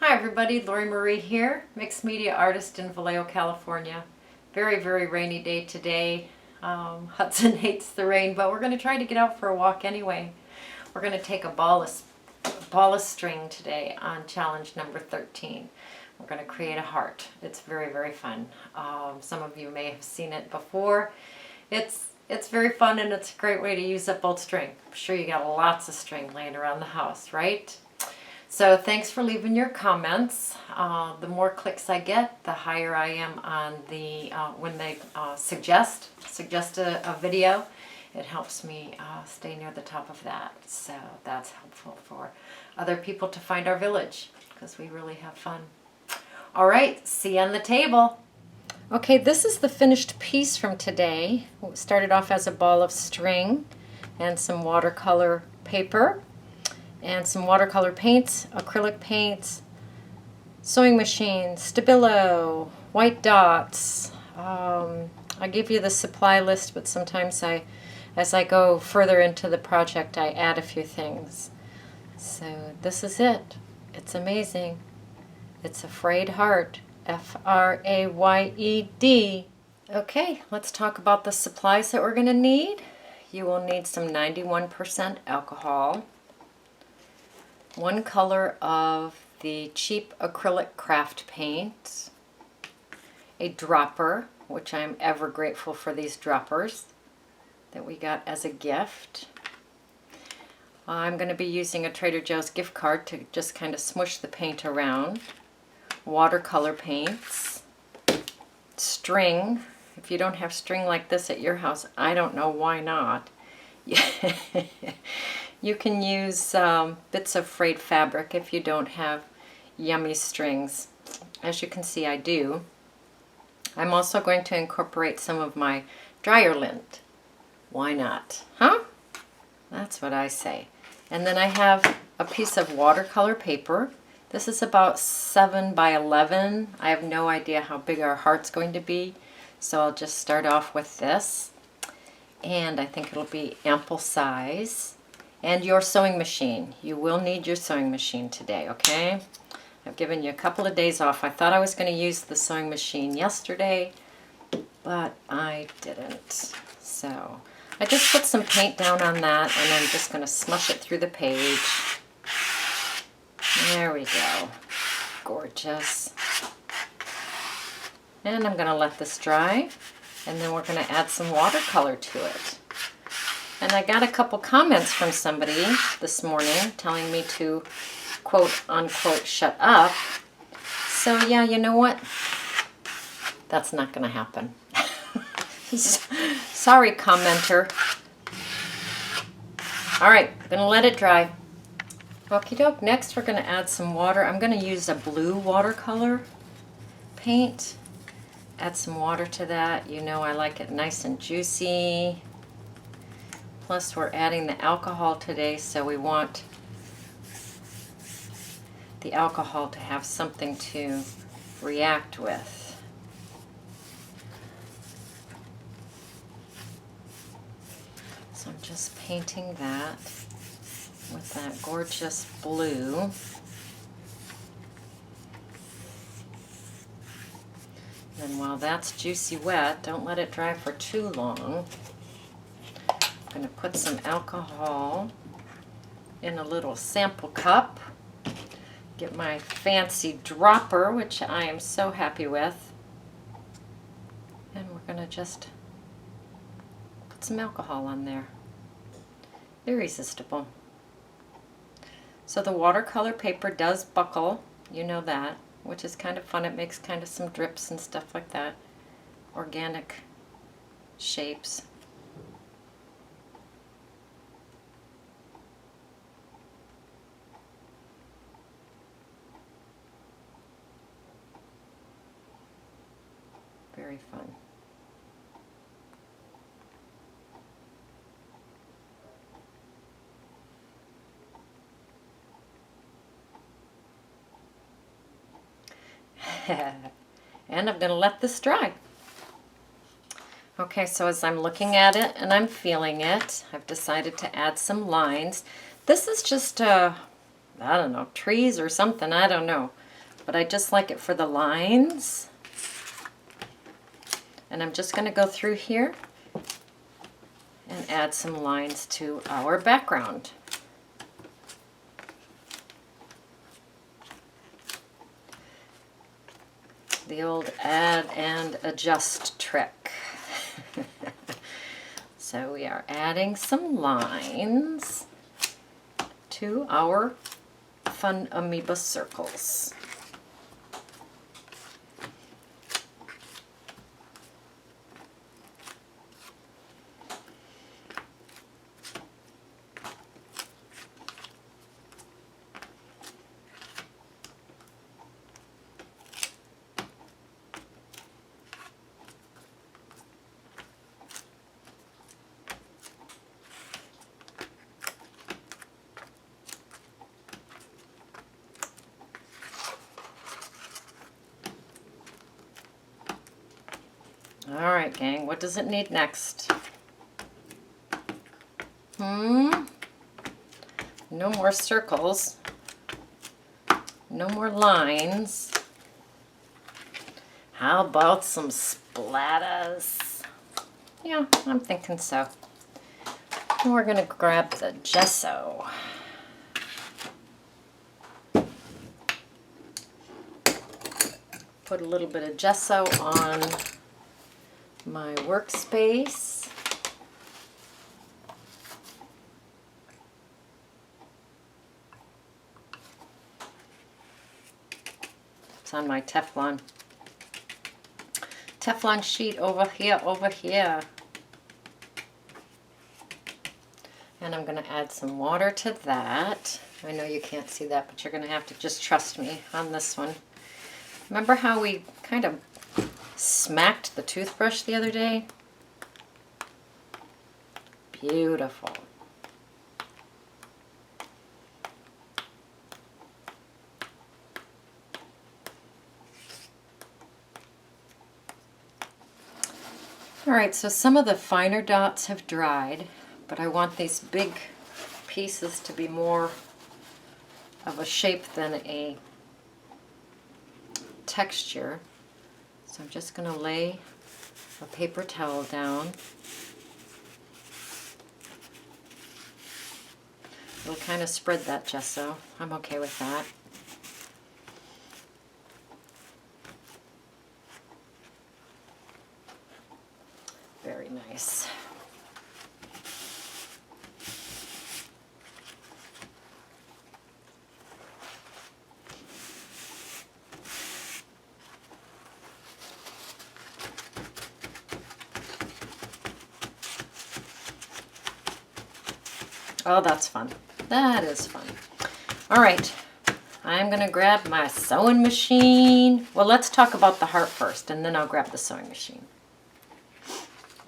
Hi everybody, Lori Marie here, mixed media artist in Vallejo, California. Very, very rainy day today. Hudson hates the rain, but we're going to try to get out for a walk anyway. We're going to take a ball of string today on challenge number 13. We're going to create a heart. It's very, very fun. Some of you may have seen it before. It's very fun and it's a great way to use up old string. I'm sure you got lots of string laying around the house, right? So thanks for leaving your comments. The more clicks I get, the higher I am on the when they suggest a video. It helps me stay near the top of that. So that's helpful for other people to find our village because we really have fun. All right, see you on the table. Okay, this is the finished piece from today. It started off as a ball of string and some watercolor paper. And some watercolor paints, acrylic paints, sewing machine, Stabilo, white dots. I give you the supply list, but sometimes as I go further into the project, I add a few things. So this is it. It's amazing. It's a frayed heart, F-R-A-Y-E-D. Okay, let's talk about the supplies that we're going to need. You will need some 91% alcohol, one color of the cheap acrylic craft paint, a dropper, which I'm ever grateful for these droppers that we got as a gift. I'm going to be using a Trader Joe's gift card to just kind of smush the paint around, watercolor paints, string. If you don't have string like this at your house, I don't know why not. You can use bits of frayed fabric if you don't have yummy strings. As you can see, I do. I'm also going to incorporate some of my dryer lint. Why not? Huh? That's what I say. And then I have a piece of watercolor paper. This is about 7 by 11. I have no idea how big our heart's going to be, so I'll just start off with this. And I think it'll be ample size. And your sewing machine. You will need your sewing machine today, okay? I've given you a couple of days off. I thought I was going to use the sewing machine yesterday, but I didn't. So I just put some paint down on that, and I'm just going to smush it through the page. There we go. Gorgeous. And I'm going to let this dry, and then we're going to add some watercolor to it. And I got a couple comments from somebody this morning telling me to quote unquote shut up. So yeah, you know what? That's not going to happen. Sorry, commenter. All right, I'm going to let it dry. Okie doke. Next we're going to add some water. I'm going to use a blue watercolor paint. Add some water to that. You know I like it nice and juicy. Plus we're adding the alcohol today, so we want the alcohol to have something to react with. So I'm just painting that with that gorgeous blue. And while that's juicy wet, don't let it dry for too long. I'm going to put some alcohol in a little sample cup. Get my fancy dropper, which I am so happy with. And we're going to just put some alcohol on there. Irresistible. So the watercolor paper does buckle, you know that, which is kind of fun. It makes kind of some drips and stuff like that. Organic shapes. Very fun. And I'm going to let this dry. Okay, so as I'm looking at it and I'm feeling it, I've decided to add some lines. This is just, I don't know, trees or something, I don't know. but I just like it for the lines. And I'm just going to go through here and add some lines to our background. The old add and adjust trick. So we are adding some lines to our fun amoeba circles. All right, gang, what does it need next? No more circles. No more lines. How about some splatters? Yeah, I'm thinking so. And we're gonna grab the gesso. Put a little bit of gesso on my workspace. It's on my Teflon sheet over here. And I'm going to add some water to that. I know you can't see that, but you're going to have to just trust me on this one. Remember how we kind of smacked the toothbrush the other day? Beautiful. All right, so some of the finer dots have dried, but I want these big pieces to be more of a shape than a texture. So I'm just going to lay a paper towel down. It'll kind of spread that gesso. I'm okay with that. Very nice. Oh, that's fun. That is fun. All right, I'm gonna grab my sewing machine. Well, let's talk about the heart first, and then I'll grab the sewing machine.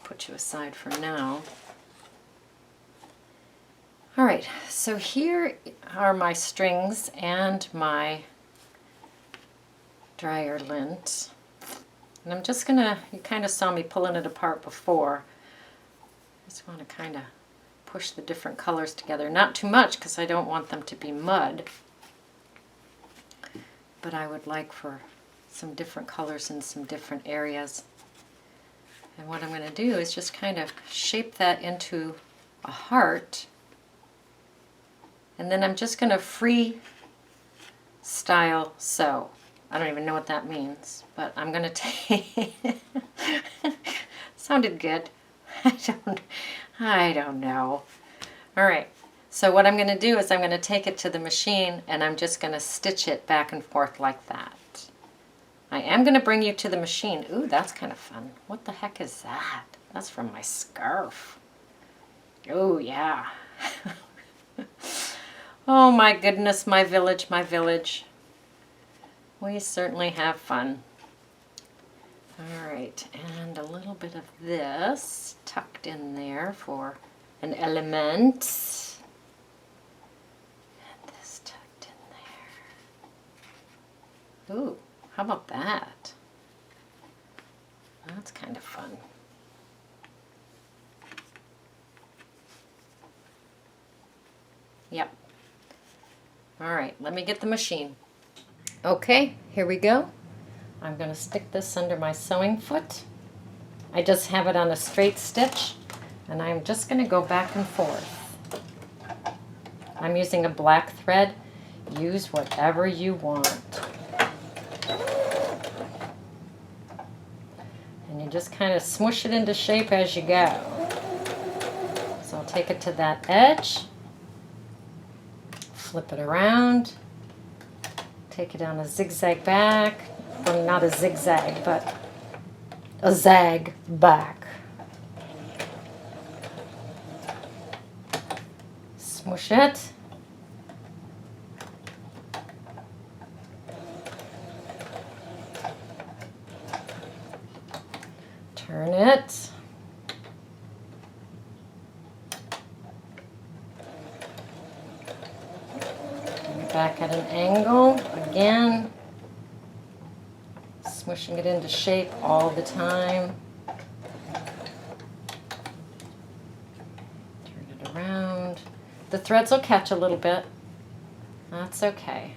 Put you aside for now. All right, so here are my strings and my dryer lint. And I'm just gonna, you kind of saw me pulling it apart before. I just want to kind of push the different colors together. Not too much because I don't want them to be mud. But I would like for some different colors in some different areas. And what I'm going to do is just kind of shape that into a heart. And then I'm just going to free style sew. I don't even know what that means, but I'm going to take... Sounded good. I don't know. All right, so what I'm going to do is I'm going to take it to the machine and I'm just going to stitch it back and forth like that. I am going to bring you to the machine. Ooh, that's kind of fun. What the heck is that? That's from my scarf. Oh, yeah. Oh my goodness, my village, my village. We certainly have fun. All right, and a little bit of this tucked in there for an element. And this tucked in there. Ooh, how about that? That's kind of fun. Yep. All right, let me get the machine. Okay, here we go. I'm going to stick this under my sewing foot. I just have it on a straight stitch, and I'm just going to go back and forth. I'm using a black thread. Use whatever you want. And you just kind of smush it into shape as you go. So I'll take it to that edge, flip it around, take it on a zigzag back, well, not a zigzag, but a zag back. Smush it. Turn it. Bring it back at an angle again. Smushing it into shape all the time. Turn it around. The threads will catch a little bit. That's okay.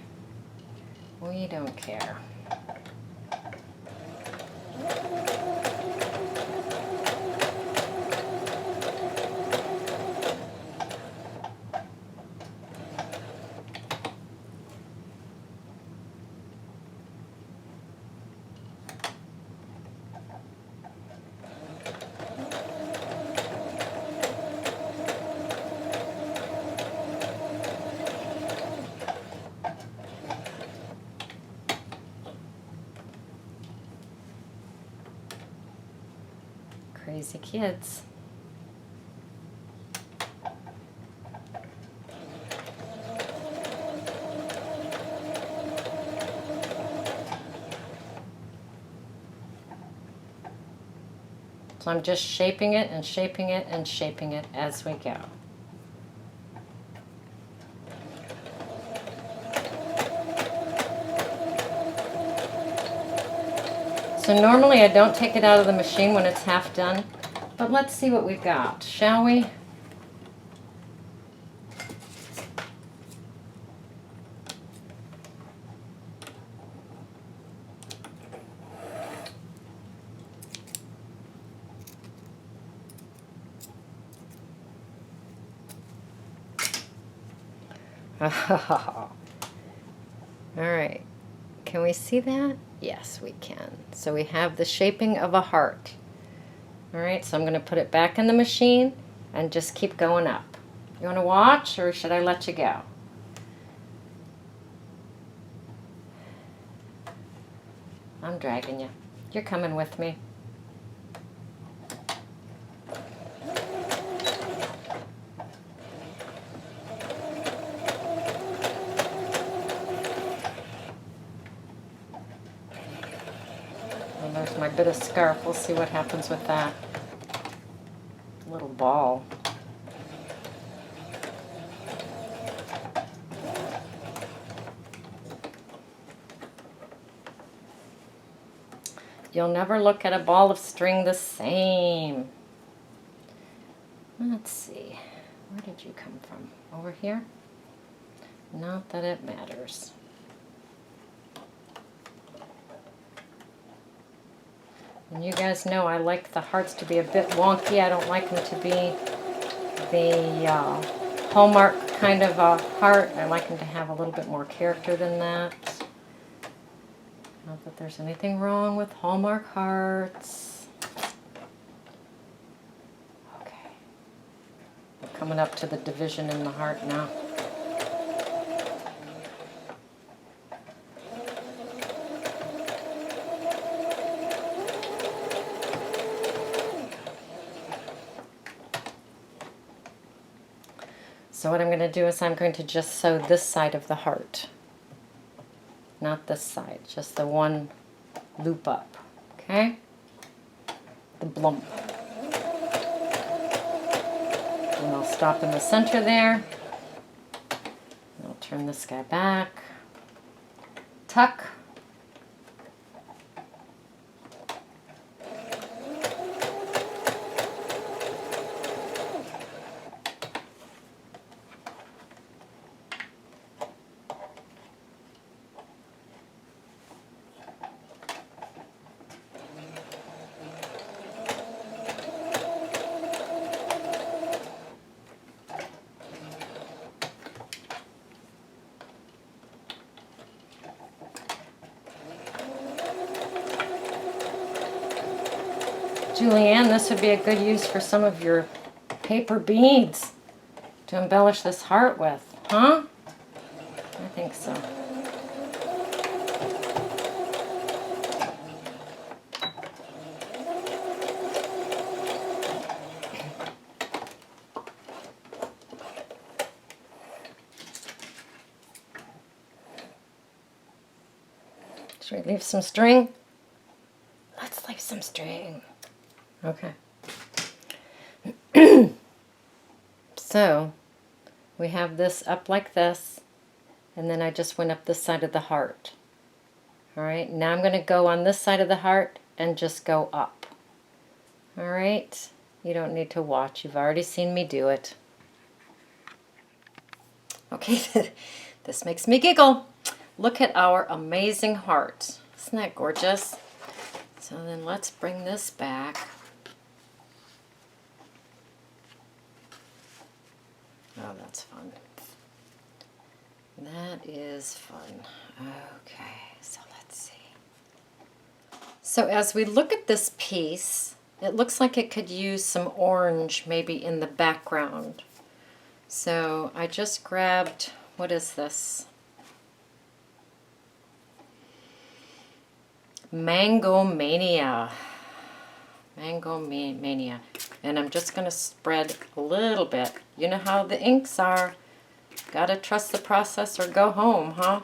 We don't care. Crazy kids. So I'm just shaping it and shaping it and shaping it as we go. So normally I don't take it out of the machine when it's half done, but let's see what we've got, shall we? All right, can we see that? Yes, we can. So we have the shaping of a heart. All right, so I'm going to put it back in the machine and just keep going up. You want to watch, or should I let you go? I'm dragging you. You're coming with me. There's my bit of scarf. We'll see what happens with that. Little ball. You'll never look at a ball of string the same. Let's see. Where did you come from? Over here? Not that it matters. And you guys know I like the hearts to be a bit wonky. I don't like them to be the Hallmark kind of a heart. I like them to have a little bit more character than that. Not that there's anything wrong with Hallmark hearts. Okay. We're coming up to the division in the heart now. So what I'm going to do is I'm going to just sew this side of the heart. Not this side, just the one loop up, okay? The blump. And I'll stop in the center there. And I'll turn this guy back. Tuck. Julianne, this would be a good use for some of your paper beads to embellish this heart with, huh? I think so. Should we leave some string? Let's leave some string. Okay. So, we have this up like this, and then I just went up this side of the heart. Alright, now I'm going to go on this side of the heart and just go up. Alright, you don't need to watch, you've already seen me do it. Okay, this makes me giggle. Look at our amazing heart. Isn't that gorgeous? So then let's bring this back. Oh, that's fun. That is fun. Okay, so let's see. So as we look at this piece, it looks like it could use some orange maybe in the background. So I just grabbed, what is this? Mango Mania. Mango Mania. And I'm just going to spread a little bit. You know how the inks are. Gotta trust the process or go home, huh?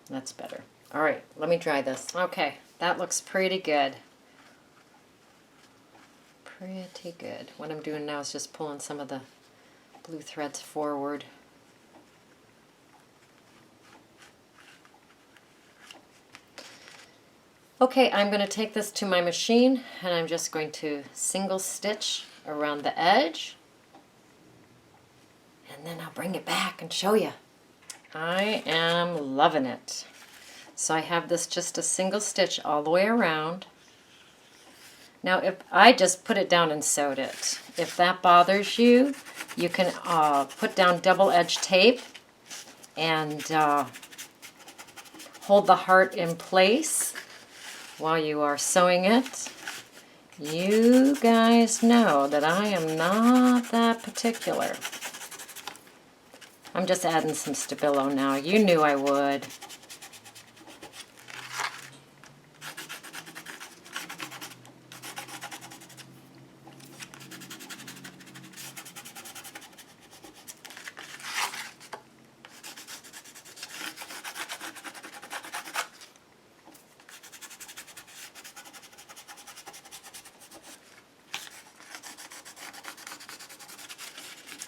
That's better. All right, let me dry this. Okay, that looks pretty good. Pretty good. What I'm doing now is just pulling some of the blue threads forward. Okay, I'm going to take this to my machine and I'm just going to single stitch around the edge, and then I'll bring it back and show you. I am loving it. So I have this just a single stitch all the way around. Now if I just put it down and sewed it, if that bothers you, you can put down double-edged tape and hold the heart in place while you are sewing it. You guys know that I am not that particular. I'm just adding some Stabilo now. You knew I would.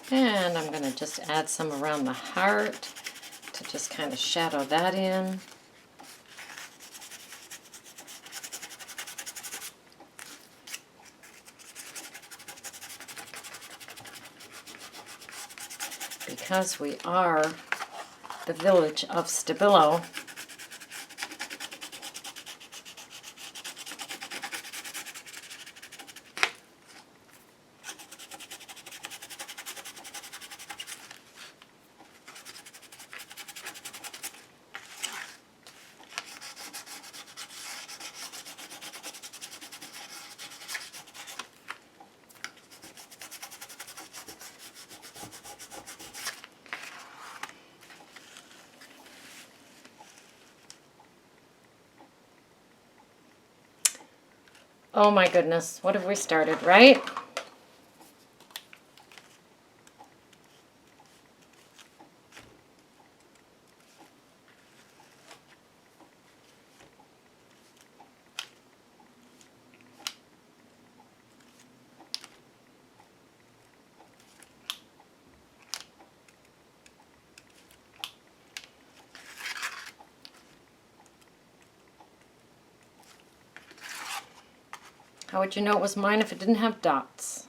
And I'm going to just add some around the heart to just kind of shadow that in. Because we are the village of Stabilo, oh my goodness, what have we started, right? How would you know it was mine if it didn't have dots?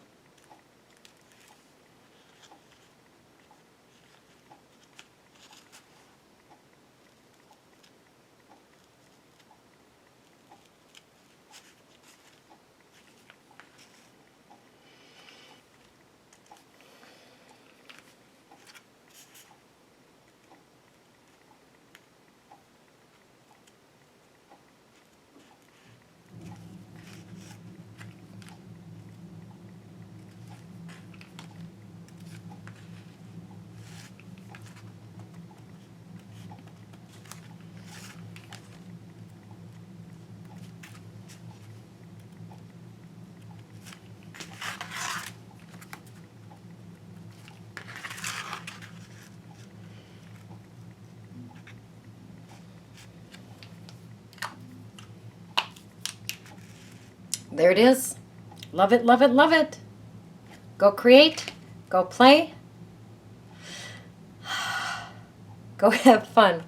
There it is. Love it, love it, love it. Go create. Go play. Go have fun.